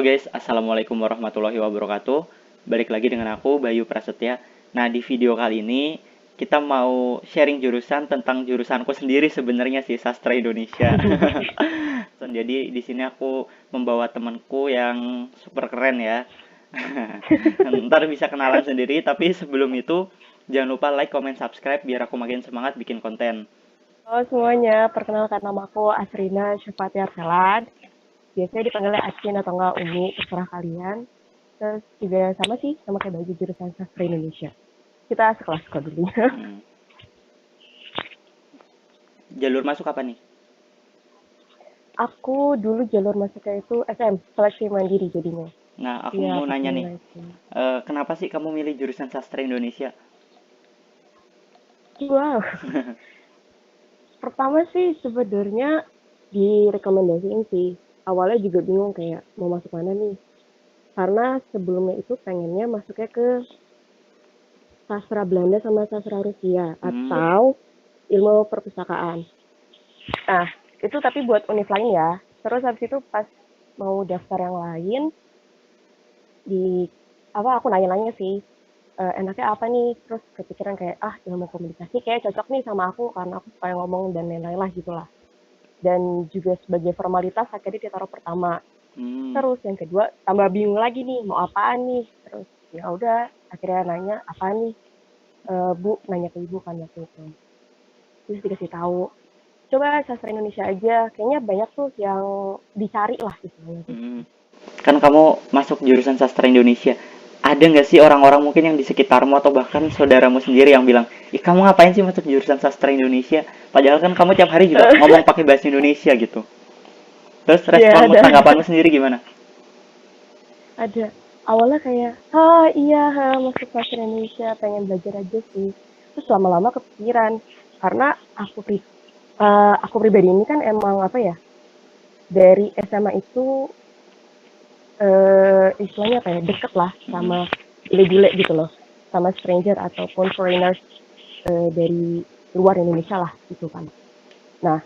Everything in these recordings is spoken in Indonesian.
Halo guys, Assalamualaikum warahmatullahi wabarakatuh. Balik lagi dengan aku, Bayu Prasetya. Nah, di video kali ini kita mau sharing jurusan tentang jurusanku sendiri sebenarnya sih, sastra Indonesia. Jadi di sini aku membawa temanku yang super keren ya. Ntar bisa kenalan sendiri, tapi sebelum itu jangan lupa like, comment, subscribe biar aku makin semangat bikin konten. Halo semuanya, perkenalkan nama aku Asrina Syafati Arsalan. Biasanya dipanggilnya Acin atau enggak Umi, terserah kalian. Terus juga sama sih, sama kayak baju jurusan sastra Indonesia. Kita sekelas kok dulu. Hmm. Jalur masuk apa nih? Aku dulu jalur masuknya itu SM, seleksi mandiri jadinya. Nah, aku Iya, mau pas nanya nih, mulai itu. kenapa sih kamu milih jurusan sastra Indonesia? Wow, pertama sih sebenarnya direkomendasiin sih. Awalnya juga bingung kayak mau masuk mana nih. Karena sebelumnya itu pengennya masuknya ke sastra Belanda sama sastra Rusia Hmm, atau ilmu perpustakaan. Nah, itu tapi buat univ lain ya. Terus habis itu pas mau daftar yang lain di apa aku nanya-nanya sih enaknya apa nih, terus kepikiran kayak ilmu komunikasi kayak cocok nih sama aku karena aku suka ngomong dan lain-lain lah gitulah. Dan juga sebagai formalitas akhirnya ditaruh pertama. hmm. Terus yang kedua tambah bingung lagi nih mau apaan nih. Terus ya udah akhirnya nanya apa nih. Bu nanya ke ibu kan waktu itu. Terus dikasih tahu coba sastra Indonesia aja, kayaknya banyak tuh yang dicari lah istilahnya tuh. Hmm. Kan kamu masuk jurusan sastra Indonesia. Ada nggak sih orang-orang mungkin yang di sekitarmu atau bahkan saudaramu sendiri yang bilang, ih kamu ngapain sih masuk jurusan sastra Indonesia? Padahal kan kamu tiap hari juga ngomong pakai bahasa Indonesia gitu. Terus Ya respon ada tanggapanmu sendiri gimana? ada awalnya kayak iya masuk sastra Indonesia pengen belajar aja sih, terus lama-lama kepikiran karena aku pribadi ini kan emang apa ya, dari SMA itu istilahnya apa ya, deket lah Hmm. sama bule-bule gitu loh, sama stranger ataupun foreigners dari luar Indonesia lah gitu kan. Nah,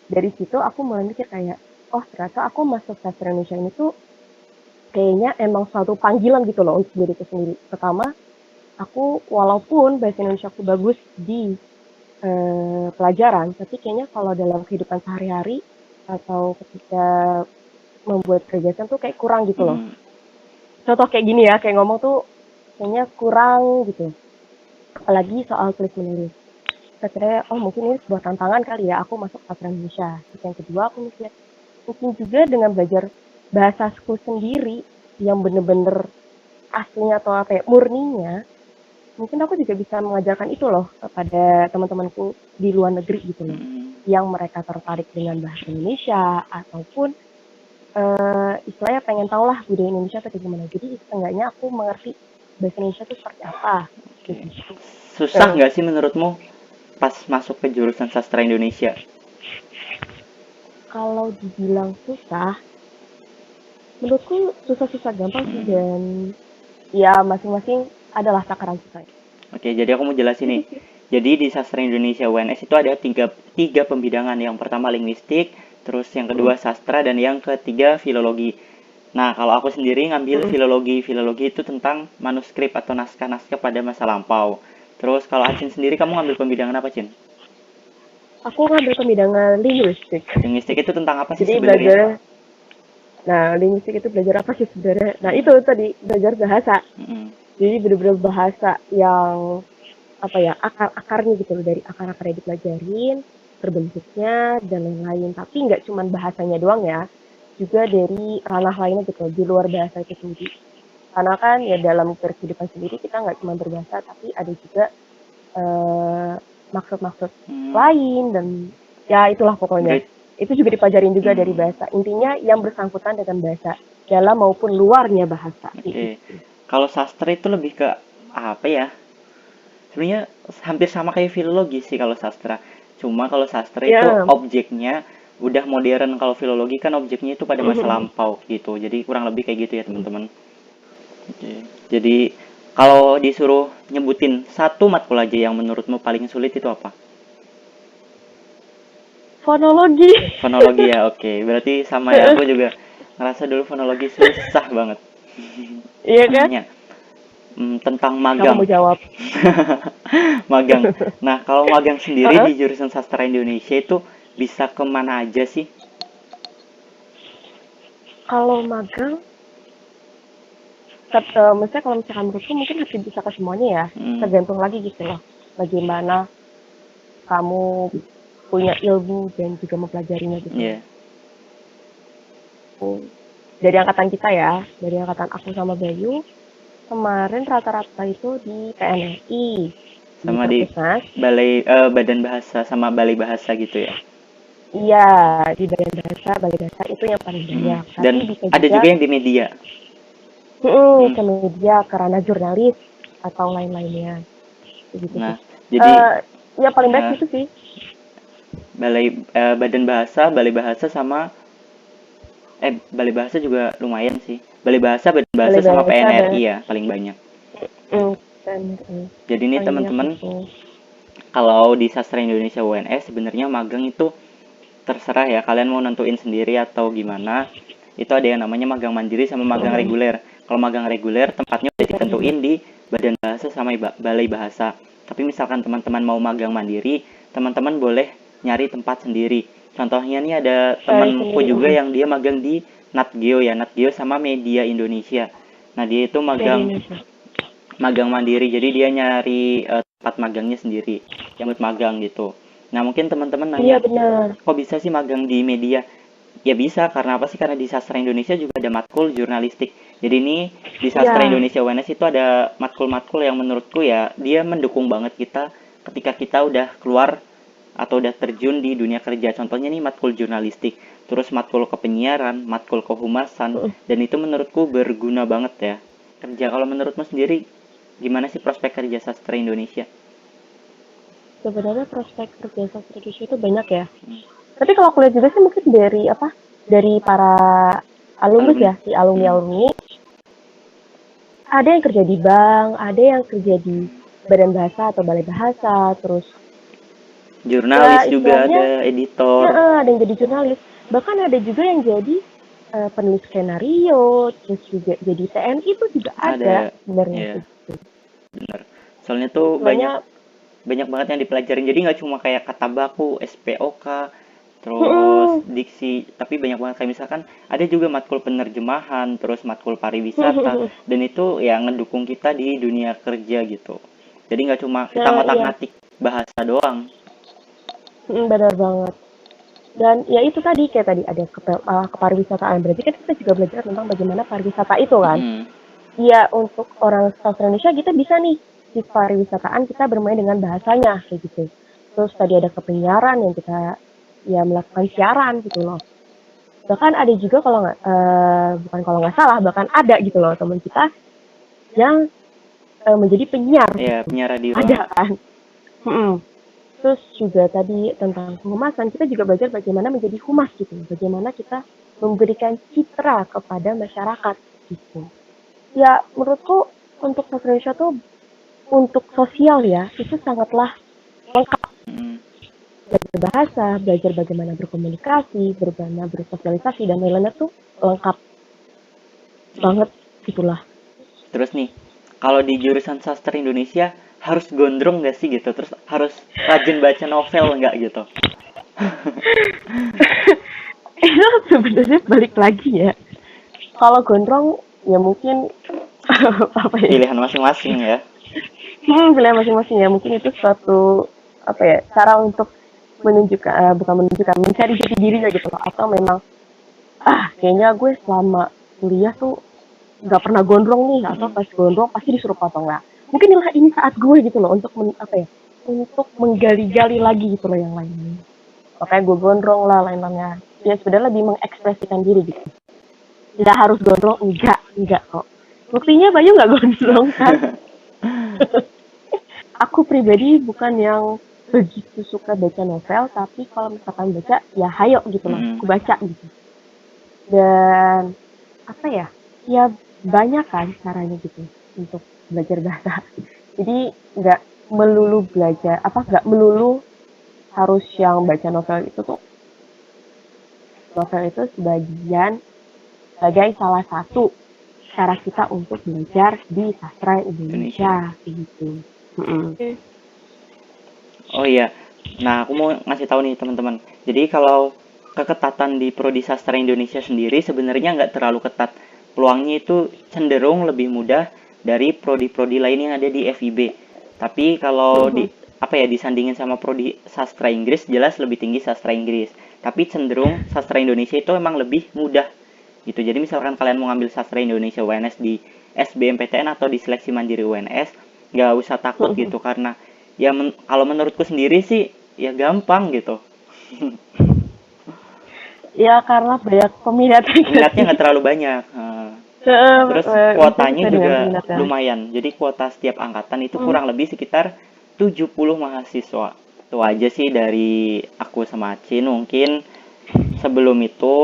dari situ aku mulai mikir kayak, oh ternyata aku masuk sastra Indonesia ini tuh kayaknya emang suatu panggilan gitu loh untuk diriku sendiri. Pertama, aku walaupun bahasa Indonesia aku bagus di pelajaran, tapi kayaknya kalau dalam kehidupan sehari-hari atau ketika membuat kegiatan tuh kayak kurang gitu loh. Hmm. Contoh kayak gini ya, kayak ngomong tuh kayaknya kurang gitu. Apalagi soal tulis menulis. Akhirnya, oh mungkin ini sebuah tantangan kali ya, aku masuk sastra Indonesia. Terus yang kedua, aku mikir, mungkin juga dengan belajar bahasaku sendiri yang bener-bener aslinya atau apa ya, murninya, mungkin aku juga bisa mengajarkan itu loh kepada teman-temanku di luar negeri gitu loh. Hmm. Yang mereka tertarik dengan bahasa Indonesia ataupun istilahnya pengen tahu lah budaya Indonesia atau gimana. Jadi setengahnya aku mengerti bahasa Indonesia itu seperti apa. Oke. Begitu. Susah nggak sih menurutmu pas masuk ke jurusan sastra Indonesia? Kalau dibilang susah, menurutku susah-susah gampang sih, Hmm. dan ya masing-masing adalah takaran susahnya. Oke, jadi aku mau jelasin Itu nih. sih. Jadi di sastra Indonesia UNS itu ada tiga pembidangan. Yang pertama linguistik, terus yang kedua Mm-mm. sastra, dan yang ketiga filologi. Nah, kalau aku sendiri ngambil Mm-mm. filologi. Filologi itu tentang manuskrip atau naskah-naskah pada masa lampau. Terus kalau Acin sendiri kamu ngambil pembidangan apa, Cin? Aku ngambil pembidangan linguistik. Linguistik itu tentang apa sih Jadi sebenarnya? belajar, nah linguistik itu belajar apa sih sebenarnya? Nah itu tadi belajar bahasa. Mm-mm. Jadi benar-benar bahasa yang apa ya, akar-akarnya gitu loh, dari akar-akar yang dipelajarin, terbentuknya dan lain-lain. Tapi nggak cuma bahasanya doang ya, juga dari ranah lainnya gitu loh, di luar bahasa itu sendiri. Karena kan ya dalam kehidupan sendiri kita nggak cuma berbahasa, tapi ada juga eh, maksud-maksud Hmm, lain dan ya itulah pokoknya. berarti, Itu juga dipelajarin juga dari hmm, bahasa. Intinya yang bersangkutan dengan bahasa, dalam maupun luarnya bahasa. Kayak oke. gitu. Kalau sastra itu lebih ke apa ya? Sebenarnya hampir sama kayak filologi sih kalau sastra. Cuma kalau sastra itu Ya, objeknya udah modern, kalau filologi kan objeknya itu pada masa lampau gitu. Jadi kurang lebih kayak gitu ya teman-teman. Oke. Jadi kalau disuruh nyebutin satu matkul aja yang menurutmu paling sulit itu apa? fonologi. Fonologi ya, oke. Berarti sama ya, aku juga. ngerasa dulu fonologi susah banget. Iya kan? Nanya tentang Kamu magang. mau jawab? Magang. Nah, kalau magang sendiri Heeh. di jurusan sastra Indonesia itu bisa kemana aja sih? Kalau magang, maksudnya kalau misalkan menurutku mungkin hampir bisa ke semuanya ya. Hmm, Tergantung lagi gitu loh. Bagaimana kamu punya ilmu dan juga mempelajarinya gitu loh. ya. Dari angkatan kita ya, dari angkatan aku sama Bayu, kemarin rata-rata itu di PNRI, di Sama di Perpusnas. Badan Bahasa sama Balai Bahasa gitu ya. Iya, di bagian bahasa, balai bahasa itu yang paling Mm. banyak. Tapi Dan bisa ada juga juga yang di media. ke media, karena jurnalis atau lain-lainnya. Begitu sih. Nah, jadi Ya paling baik eh, gitu sih. Badan Bahasa, Balai Bahasa sama Balai Bahasa juga lumayan sih. Balai Bahasa, Badan Bahasa Balai sama bahasa, PNRI ya paling banyak. PNRI. Jadi ini Paling banyak teman-teman, itu. kalau di Sastra Indonesia UNS sebenarnya magang itu terserah ya, kalian mau nentuin sendiri atau gimana. Itu ada yang namanya magang mandiri sama magang reguler. Kalau magang reguler tempatnya udah ditentuin di Badan Bahasa sama Balai Bahasa. Tapi misalkan teman-teman mau magang mandiri, teman-teman boleh nyari tempat sendiri. Contohnya nih ada Cari temenku sendiri. juga yang dia magang di Natgeo ya, Natgeo sama Media Indonesia. Nah, dia itu Dari magang Indonesia. magang mandiri, jadi dia nyari tempat magangnya sendiri yang buat magang gitu. Nah, mungkin teman-teman Iya nanya, benar. kok bisa sih magang di media? Ya bisa, karena apa sih? Karena di sastra Indonesia juga ada matkul jurnalistik. Jadi ini di sastra Iya. Indonesia UNS itu ada matkul-matkul yang menurutku ya dia mendukung banget kita ketika kita udah keluar atau udah terjun di dunia kerja. Contohnya nih matkul jurnalistik, terus matkul kepenyiaran, matkul kehumasan, dan itu menurutku berguna banget ya kerja. Kalau menurutmu sendiri gimana sih prospek kerja sastra Indonesia? Sebenarnya prospek kerja sastra Indonesia itu banyak ya. Tapi kalau aku lihat juga sih mungkin dari apa? Dari para alumnus Alumni? ya, si alumni-alumni. Ada yang kerja di bank, ada yang kerja di badan bahasa atau balai bahasa, terus ya Jurnalis juga istilahnya ada, editor. ada yang jadi jurnalis. Bahkan ada juga yang jadi penulis skenario, terus juga jadi TNI itu juga ada Ada, sebenarnya. ya, benar. Soalnya tuh banyak Istilahnya, banyak banget yang dipelajarin. Jadi nggak cuma kayak kata baku, SPOK, terus diksi, tapi banyak banget kayak misalkan ada juga matkul penerjemahan, terus matkul pariwisata, dan itu ya ngedukung kita di dunia kerja gitu. Jadi nggak cuma kita nah iya, ngotak-ngatik bahasa doang. benar banget. Dan ya itu tadi kayak tadi ada kepariwisataan. Berarti kan kita juga belajar tentang bagaimana pariwisata itu kan. Mm-mm. Iya, untuk orang sastra Indonesia kita bisa nih di pariwisataan kita bermain dengan bahasanya kayak gitu. Terus tadi ada kepenyiaran yang kita ya melakukan siaran gitu loh. Bahkan ada juga kalau nggak bukan kalau nggak salah, bahkan ada gitu loh teman kita yang menjadi penyiar Ya, gitu. penyiar radio. Ada kan. Terus juga tadi tentang kehumasan, kita juga belajar bagaimana menjadi humas gitu. Bagaimana kita memberikan citra kepada masyarakat gitu. Ya menurutku untuk sastra Indonesia tuh untuk sosial ya itu sangatlah lengkap. Mm. Belajar bahasa, belajar bagaimana berkomunikasi, bagaimana bersosialisasi dan lain-lainnya tuh lengkap banget itulah. Terus nih, kalau di jurusan sastra Indonesia harus gondrong nggak sih gitu? Terus harus rajin baca novel nggak gitu? Itu sebenarnya balik lagi ya. Kalau gondrong ya mungkin apa ya? Pilihan masing-masing ya. Pilihan masing-masing ya. Mungkin itu suatu apa ya cara untuk menunjukkan bukan menunjukkan mencari jati dirinya gitu loh. Atau memang kayaknya gue selama kuliah tuh nggak pernah gondrong nih atau Mm-mm. pas gondrong pasti disuruh potong lah. Mungkin ini saat gue gitu loh untuk apa ya untuk menggali-gali lagi gitu loh yang lainnya. Makanya gue gondrong lah lain-lainnya. Ya sebenarnya lebih mengekspresikan diri gitu. Nggak harus gondrong, enggak kok. Buktinya Bayu nggak gondrong kan? Aku pribadi bukan yang begitu suka baca novel, tapi kalau misalkan baca, ya hayo gitu loh, Mm-mm. aku baca gitu. Dan apa ya, ya banyak kan caranya gitu untuk belajar bahasa. Jadi nggak melulu belajar, nggak melulu harus yang baca novel itu tuh. Novel itu sebagian sebagai salah satu cara kita untuk belajar di sastra Indonesia gitu. Oh iya, nah aku mau ngasih tahu nih teman-teman. Jadi kalau keketatan di prodi sastra Indonesia sendiri sebenarnya nggak terlalu ketat. Peluangnya itu cenderung lebih mudah dari prodi-prodi lain yang ada di FIB. Tapi kalau di apa ya disandingin sama prodi sastra Inggris jelas lebih tinggi sastra Inggris. Tapi cenderung sastra Indonesia itu emang lebih mudah gitu. Jadi misalkan kalian mau ngambil sastra Indonesia UNS di SBMPTN atau di seleksi mandiri UNS, nggak usah takut gitu karena ya kalau menurutku sendiri sih ya gampang gitu. Ya karena banyak Minatnya nggak terlalu banyak. Terus kuotanya juga lumayan. Jadi kuota setiap angkatan itu kurang lebih sekitar 70 mahasiswa. Itu aja sih dari aku sama Acin. Mungkin sebelum itu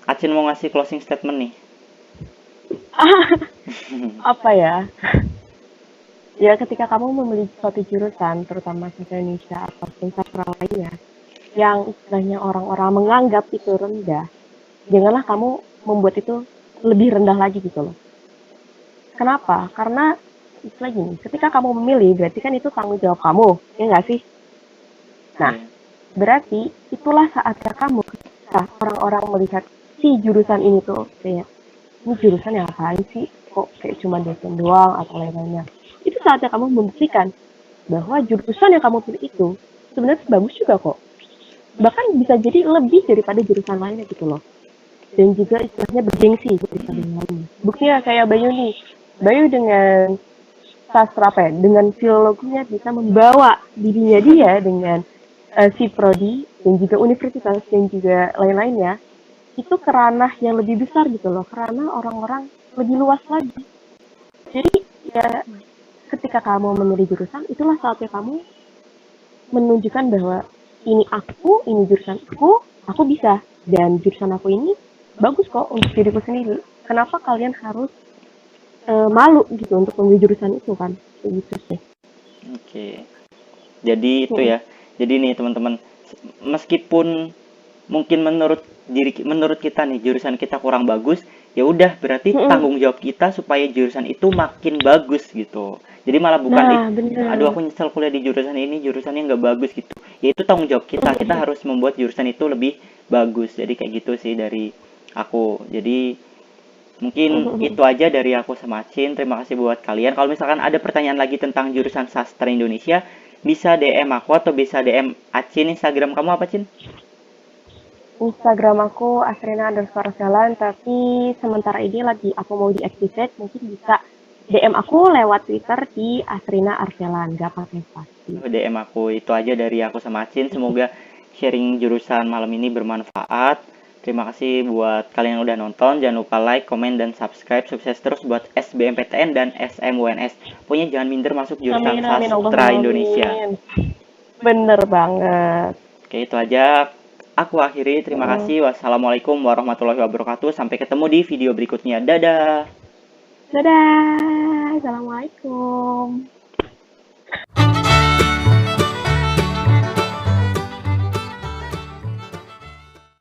Acin mau ngasih closing statement nih. Apa ya? Ya ketika kamu memilih suatu jurusan, terutama sastra Indonesia ataupun sastra lainnya, yang istilahnya orang-orang menganggap itu rendah, janganlah kamu membuat itu lebih rendah lagi gitu loh. Kenapa? Karena istilah gini, ketika kamu memilih berarti kan itu tanggung jawab kamu, ya nggak sih? Nah, berarti itulah saatnya kamu ketika orang-orang melihat si jurusan ini tuh kayak, ini jurusan yang apaan sih? Kok kayak cuma dosen doang atau lain-lainnya. Itu saatnya kamu membuktikan bahwa jurusan yang kamu pilih itu sebenarnya bagus juga kok. Bahkan bisa jadi lebih daripada jurusan lainnya gitu loh. Dan juga istilahnya bergengsi daripada yang lainnya. Buktinya kayak Bayu nih. Bayu dengan sastra apa ya, dengan filologinya bisa membawa dirinya dia dengan si prodi dan juga universitas dan juga lain-lainnya itu ke ranah yang lebih besar gitu loh, karena orang-orang lebih luas lagi. Jadi ya ketika kamu memilih jurusan, itulah saatnya kamu menunjukkan bahwa ini jurusan aku bisa. Dan jurusan aku ini bagus kok untuk diriku sendiri. Kenapa kalian harus malu gitu untuk memilih jurusan itu kan? Gitu sih. Oke. Jadi itu ya. Jadi nih teman-teman, meskipun mungkin menurut kita nih jurusan kita kurang bagus, ya udah berarti tanggung jawab kita supaya jurusan itu makin bagus gitu. Jadi malah bukan aduh aku nyesel kuliah di jurusan ini, jurusannya nggak bagus gitu. Ya itu tanggung jawab kita harus membuat jurusan itu lebih bagus. Jadi kayak gitu sih dari aku. Jadi mungkin itu aja dari aku sama Acin. Terima kasih buat kalian. Kalau misalkan ada pertanyaan lagi tentang jurusan sastra Indonesia, bisa DM aku atau bisa DM Acin. Instagram kamu apa, Cin? Instagram aku Asrina_Arselan, tapi sementara ini lagi aku mau deactivate, mungkin bisa DM aku lewat Twitter di Asrina Arselan, gak pakai spasi. DM aku, itu aja dari aku sama Acin. Semoga sharing jurusan malam ini bermanfaat. Terima kasih buat kalian yang udah nonton. Jangan lupa like, komen, dan subscribe. Sukses terus buat SBMPTN dan SMUNS. Pokoknya jangan minder masuk jurusan sastra Indonesia. Bener banget. Oke, itu aja. Aku akhiri. Terima kasih. Wassalamualaikum warahmatullahi wabarakatuh. Sampai ketemu di video berikutnya. Dadah. Dadah. Assalamualaikum.